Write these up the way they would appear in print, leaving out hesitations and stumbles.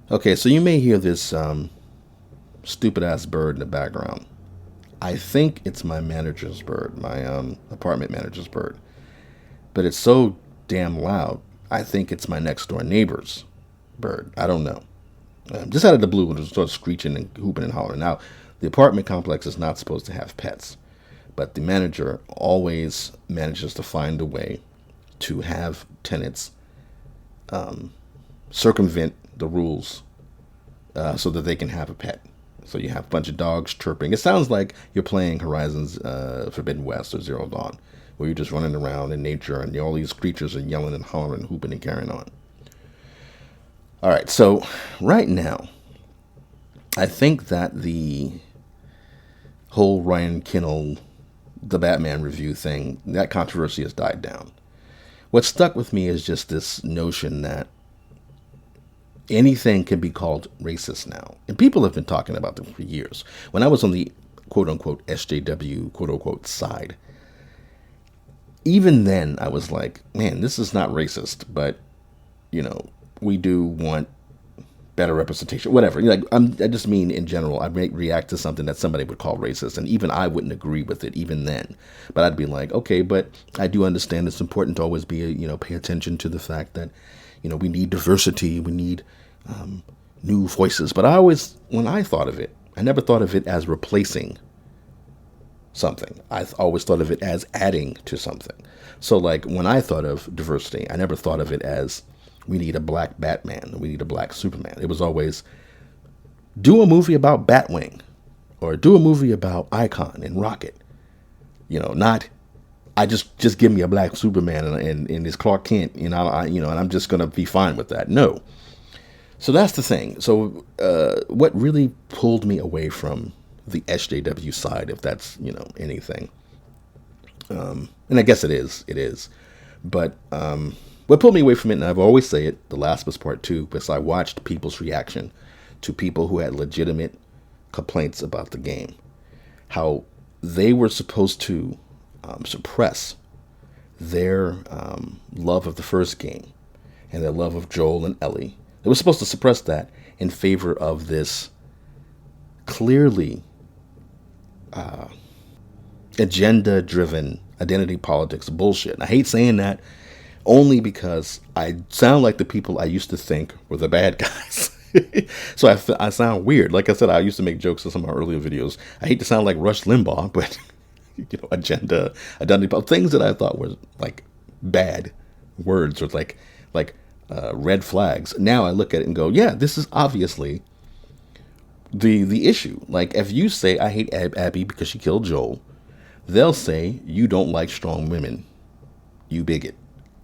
Okay, so you may hear this stupid ass bird in the background. I think it's my manager's bird, my apartment manager's bird, but it's so damn loud. I think it's my next door neighbor's bird. I don't know. Just out of the blue, it starts screeching and hooping and hollering. Now, the apartment complex is not supposed to have pets, but the manager always manages to find a way to have tenants circumvent the rules so that they can have a pet. So you have a bunch of dogs chirping. It sounds like you're playing Horizon's Forbidden West or Zero Dawn, where you're just running around in nature and all these creatures are yelling and hollering, hooping and carrying on. All right, so right now, I think that the whole Ryan Kinel, the Batman review thing, that controversy has died down. What stuck with me is just this notion that anything can be called racist now. And people have been talking about this for years. When I was on the quote unquote SJW quote unquote side, even then I was like, man, this is not racist, but we do want better representation, whatever. I just mean in general, I may react to something that somebody would call racist, and even I wouldn't agree with it even then. But I'd be like, okay, but I do understand it's important to always be, pay attention to the fact that, we need diversity, we need new voices. But when I thought of it, I never thought of it as replacing something. I always thought of it as adding to something. So like when I thought of diversity, I never thought of it as we need a black Batman, we need a black Superman. It was always do a movie about Batwing or do a movie about Icon and Rocket. Not I just give me a black Superman and his Clark Kent, and I'm just gonna be fine with that. No. So that's the thing. So what really pulled me away from the SJW side, if that's anything, and I guess it is, but what pulled me away from it, and I've always say it, The Last of Us Part 2, because I watched people's reaction to people who had legitimate complaints about the game, how they were supposed to suppress their love of the first game and their love of Joel and Ellie. They were supposed to suppress that in favor of this clearly agenda-driven identity politics bullshit. And I hate saying that only because I sound like the people I used to think were the bad guys. So I sound weird. Like I said, I used to make jokes in some of my earlier videos. I hate to sound like Rush Limbaugh, but agenda, identity, things that I thought were like bad words or like red flags. Now I look at it and go, yeah, this is obviously the issue. Like if you say I hate Abby because she killed Joel, they'll say you don't like strong women, you bigot.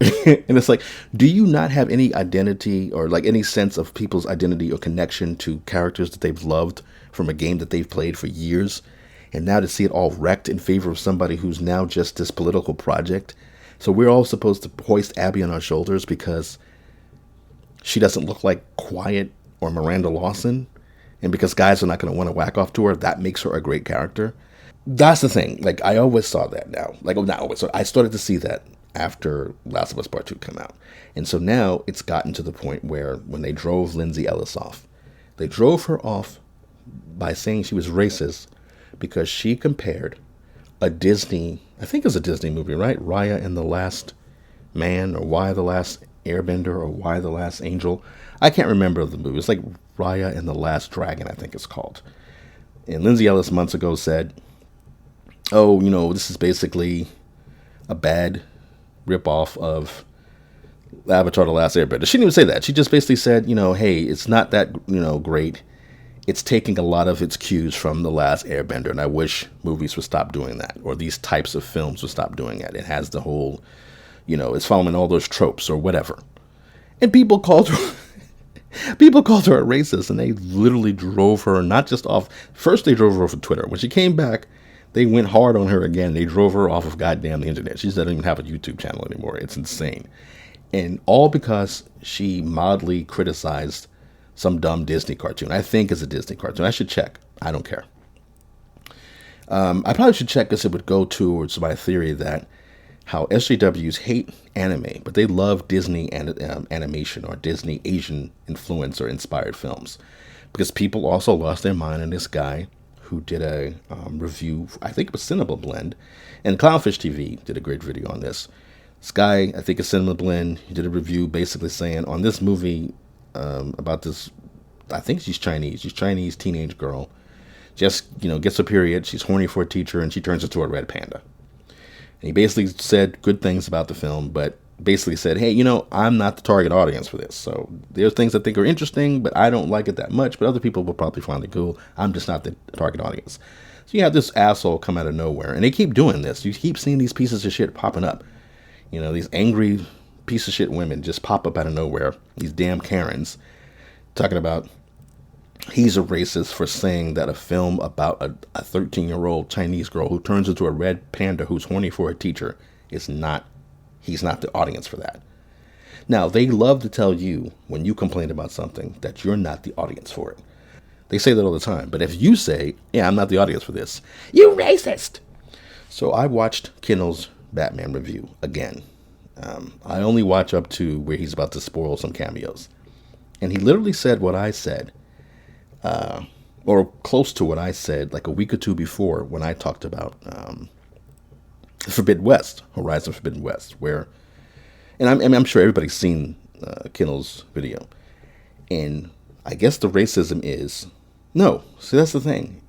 And it's like, do you not have any identity or like any sense of people's identity or connection to characters that they've loved from a game that they've played for years? And now to see it all wrecked in favor of somebody who's now just this political project. So we're all supposed to hoist Abby on our shoulders because she doesn't look like Quiet or Miranda Lawson. And because guys are not going to want to whack off to her, that makes her a great character. That's the thing. Like I always saw that now. Like not always. So I started to see that after Last of Us Part 2 came out. And so now it's gotten to the point where when they drove Lindsay Ellis off, they drove her off by saying she was racist because she compared a Disney, I think it's a Disney movie, right? Raya and the Last Man, or Why the Last Airbender, or Why the Last Angel. I can't remember the movie. It's like Raya and the Last Dragon, I think it's called. And Lindsay Ellis months ago said, oh, this is basically a bad ripoff of Avatar: The Last Airbender. She didn't even say that. She just basically said, hey, it's not that, great. It's taking a lot of its cues from The Last Airbender, and I wish movies would stop doing that, or these types of films would stop doing that. It has the whole, it's following all those tropes or whatever. And people called her a racist, and they literally drove her not just off. First, they drove her off of Twitter. When she came back, they went hard on her again. They drove her off of goddamn the internet. She doesn't even have a YouTube channel anymore. It's insane. And all because she mildly criticized some dumb Disney cartoon. I think it's a Disney cartoon. I should check. I don't care. I probably should check because it would go towards my theory that how SJWs hate anime, but they love Disney animation or Disney Asian influence or inspired films. Because people also lost their mind on this guy who did a review, I think it was Cinema Blend, and Clownfish TV did a great video on this. This guy, I think it's Cinema Blend, he did a review basically saying on this movie about this, I think she's Chinese teenage girl, just, gets a period, she's horny for a teacher, and she turns into a red panda. And he basically said good things about the film, but basically said, hey, I'm not the target audience for this. So there's things I think are interesting, but I don't like it that much. But other people will probably find it cool. I'm just not the target audience. So you have this asshole come out of nowhere. And they keep doing this. You keep seeing these pieces of shit popping up. These angry piece of shit women just pop up out of nowhere. These damn Karens talking about he's a racist for saying that a film about a 13-year-old Chinese girl who turns into a red panda who's horny for a teacher he's not the audience for that. Now, they love to tell you when you complain about something that you're not the audience for it. They say that all the time. But if you say, yeah, I'm not the audience for this, you racist. So I watched Kinel's Batman review again. I only watch up to where he's about to spoil some cameos. And he literally said what I said, or close to what I said like a week or two before when I talked about Forbidden West, Horizon Forbidden West, where, and I'm sure everybody's seen Kinel's video, and I guess the racism is, no, see that's the thing,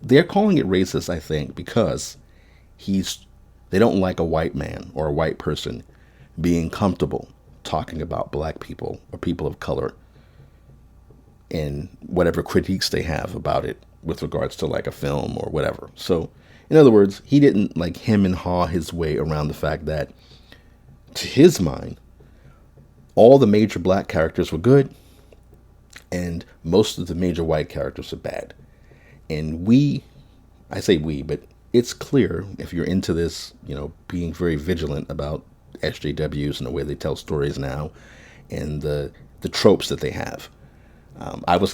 they're calling it racist, I think, because they don't like a white man or a white person being comfortable talking about black people or people of color and whatever critiques they have about it with regards to like a film or whatever. So, in other words, he didn't like hem and haw his way around the fact that, to his mind, all the major black characters were good and most of the major white characters are bad. And I say we, but it's clear if you're into this, being very vigilant about SJWs and the way they tell stories now and the tropes that they have. I was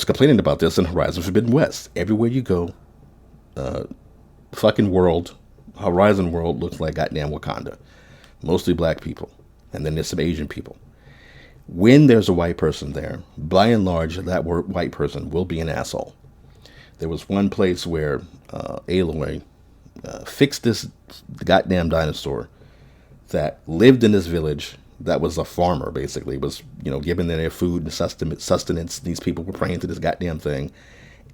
complaining about this in Horizon Forbidden West. Everywhere you go, Horizon World looks like goddamn Wakanda. Mostly black people. And then there's some Asian people. When there's a white person there, by and large, that white person will be an asshole. There was one place where Aloy fixed this goddamn dinosaur that lived in this village that was a farmer, basically, was, giving them their food and sustenance. These people were praying to this goddamn thing.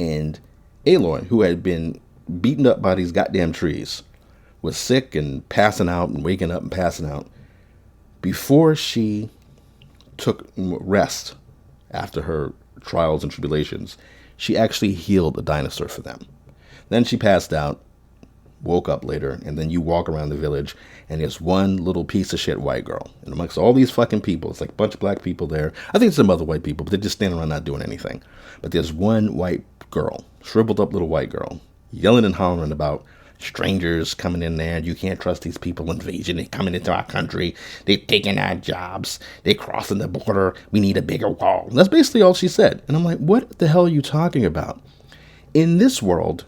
And Aloy, who had been beaten up by these goddamn trees, was sick and passing out and waking up and passing out. Before she took rest after her trials and tribulations, she actually healed a dinosaur for them. Then she passed out, woke up later, and then you walk around the village and there's one little piece of shit white girl. And amongst all these fucking people, it's like a bunch of black people there. I think some other white people, but they're just standing around not doing anything. But there's one white girl, shriveled up little white girl, yelling and hollering about strangers coming in there. You can't trust these people, invasion. They're coming into our country. They're taking our jobs. They're crossing the border. We need a bigger wall. And that's basically all she said. And I'm like, what the hell are you talking about? In this world,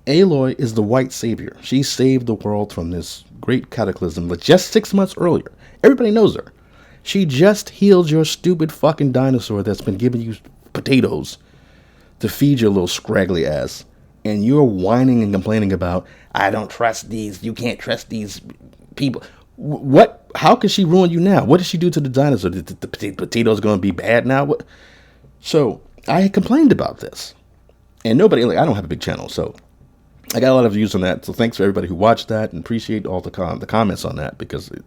Aloy is the white savior. She saved the world from this great cataclysm just 6 months earlier. Everybody knows her. She just healed your stupid fucking dinosaur that's been giving you potatoes to feed your little scraggly ass. And you're whining and complaining about, I don't trust these, you can't trust these people. What? How can she ruin you now? What did she do to the dinosaur? The potatoes going to be bad now? What? So I had complained about this. And nobody, I don't have a big channel, so I got a lot of views on that. So thanks for everybody who watched that, and appreciate all the comments on that, because it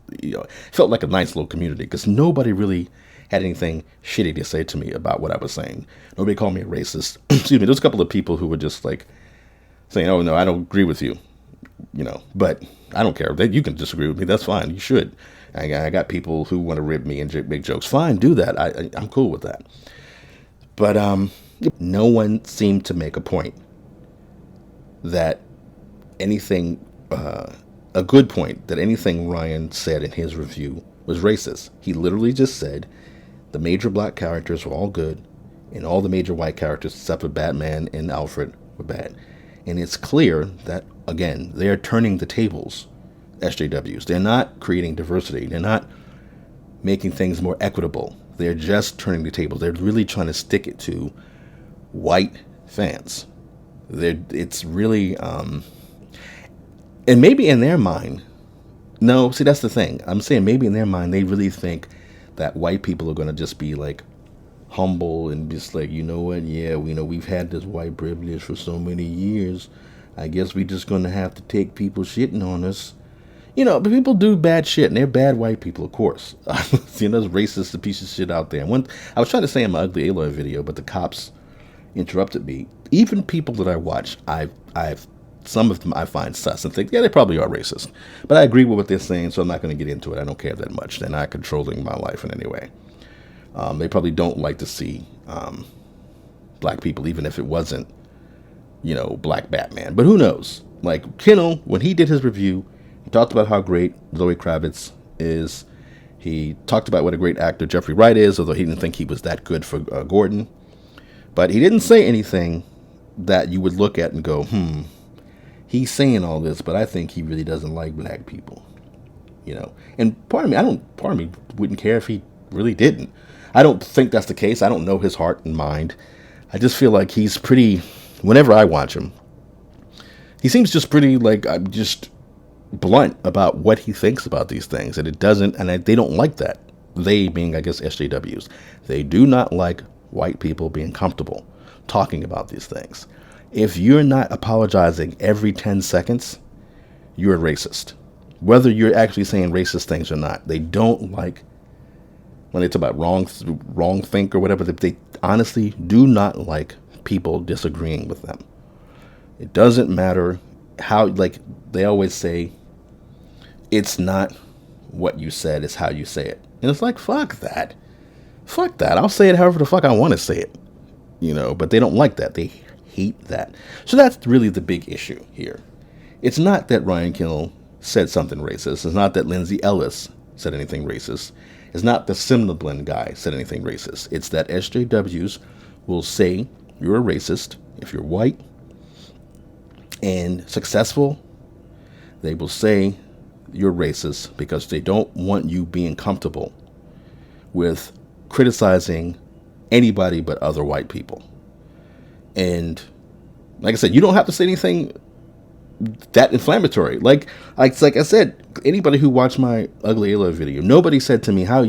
felt like a nice little community, because nobody really had anything shitty to say to me about what I was saying. Nobody called me a racist. Excuse me. There's a couple of people who were just like saying, oh no, I don't agree with you, but I don't care. You can disagree with me. That's fine. You should. I got people who want to rib me and make jokes. Fine, do that. I'm cool with that. But no one seemed to make a point that anything, a good point, that anything Ryan said in his review was racist. He literally just said the major black characters were all good, and all the major white characters, except for Batman and Alfred, were bad. And it's clear that, again, they're turning the tables. SJWs. They're not creating diversity. They're not making things more equitable. They're just turning the tables. They're really trying to stick it to white fans. It's really, and maybe in their mind, no, see, that's the thing. I'm saying maybe in their mind, they really think that white people are going to just be like humble and just like, you know what, yeah, we've had this white privilege for so many years. I guess we're just going to have to take people shitting on us. But people do bad shit, and they're bad white people, of course. There's racist piece of shit out there. I was trying to say in my Ugly Aloy video, but the cops interrupted me. Even people that I watch, some of them I find sus and think, yeah, they probably are racist. But I agree with what they're saying, so I'm not going to get into it. I don't care that much. They're not controlling my life in any way. They probably don't like to see black people, even if it wasn't, Black Batman. But who knows? Like Kinel, when he did his review, he talked about how great Zoe Kravitz is. He talked about what a great actor Jeffrey Wright is, although he didn't think he was that good for Gordon. But he didn't say anything that you would look at and go, he's saying all this, but I think he really doesn't like black people. And part of me wouldn't care if he really didn't. I don't think that's the case. I don't know his heart and mind. I just feel like he's pretty, whenever I watch him, he seems just pretty like, I'm just blunt about what he thinks about these things. And they don't like that. They being, I guess, SJWs. They do not like white people being comfortable talking about these things. If you're not apologizing every 10 seconds, you're a racist. Whether you're actually saying racist things or not. They don't like when they talk about wrong think or whatever. They honestly do not like people disagreeing with them. It doesn't matter how, like they always say, it's not what you said, it's how you say it. And it's like, fuck that. I'll say it however the fuck I want to say it. But they don't like that. They hate that. So that's really the big issue here. It's not that Ryan Kinel said something racist. It's not that Lindsay Ellis said anything racist. It's not the Simlablin guy said anything racist. It's that SJWs will say you're a racist if you're white and successful. They will say you're racist because they don't want you being comfortable with criticizing anybody but other white people. And like I said, you don't have to say anything that inflammatory. Like I said, anybody who watched my Ugly Aloy video, nobody said to me, how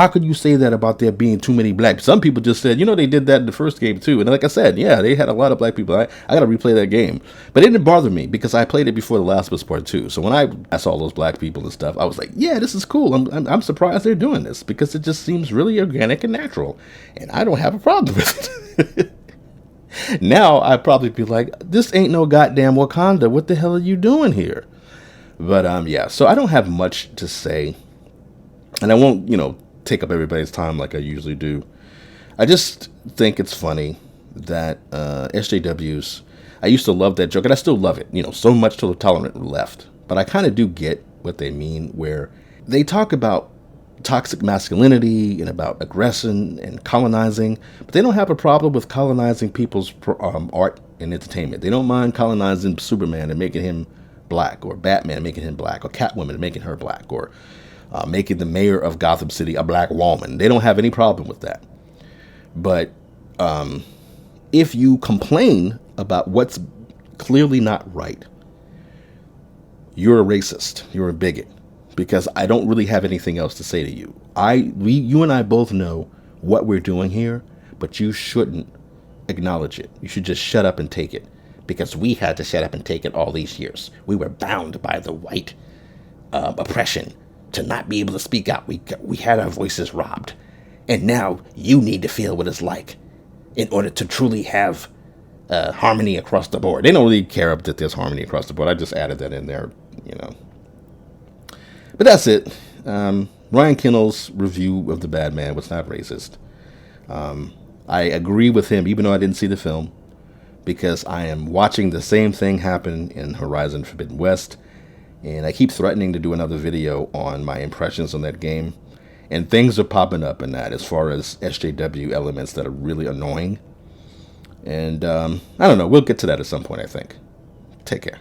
could you say that about there being too many black? Some people just said, they did that in the first game too. And like I said, yeah, they had a lot of black people. I got to replay that game. But it didn't bother me because I played it before The Last of Us Part 2. So when I saw those black people and stuff, I was like, yeah, this is cool. I'm surprised they're doing this because it just seems really organic and natural. And I don't have a problem with it. Now I'd probably be like, this ain't no goddamn Wakanda. What the hell are you doing here? But yeah, so I don't have much to say. And I won't, take up everybody's time like I usually do. I just think it's funny that SJWs, I used to love that joke, and I still love it, so much till the tolerant left. But I kind of do get what they mean, where they talk about toxic masculinity and about aggression and colonizing, but they don't have a problem with colonizing people's art and entertainment. They don't mind colonizing Superman and making him black, or Batman and making him black, or Catwoman and making her black, or making the mayor of Gotham City a black woman. They don't have any problem with that. But if you complain about what's clearly not right, you're a racist. You're a bigot. Because I don't really have anything else to say to you. You and I both know what we're doing here, but you shouldn't acknowledge it. You should just shut up and take it. Because we had to shut up and take it all these years. We were bound by the white oppression to not be able to speak out. We had our voices robbed. And now you need to feel what it's like in order to truly have harmony across the board. They don't really care that there's harmony across the board. I just added that in there, But that's it. Ryan Kinel's review of The Bad Man was not racist. I agree with him, even though I didn't see the film, because I am watching the same thing happen in Horizon Forbidden West, and I keep threatening to do another video on my impressions on that game, and things are popping up in that as far as SJW elements that are really annoying. And I don't know, we'll get to that at some point, I think. Take care.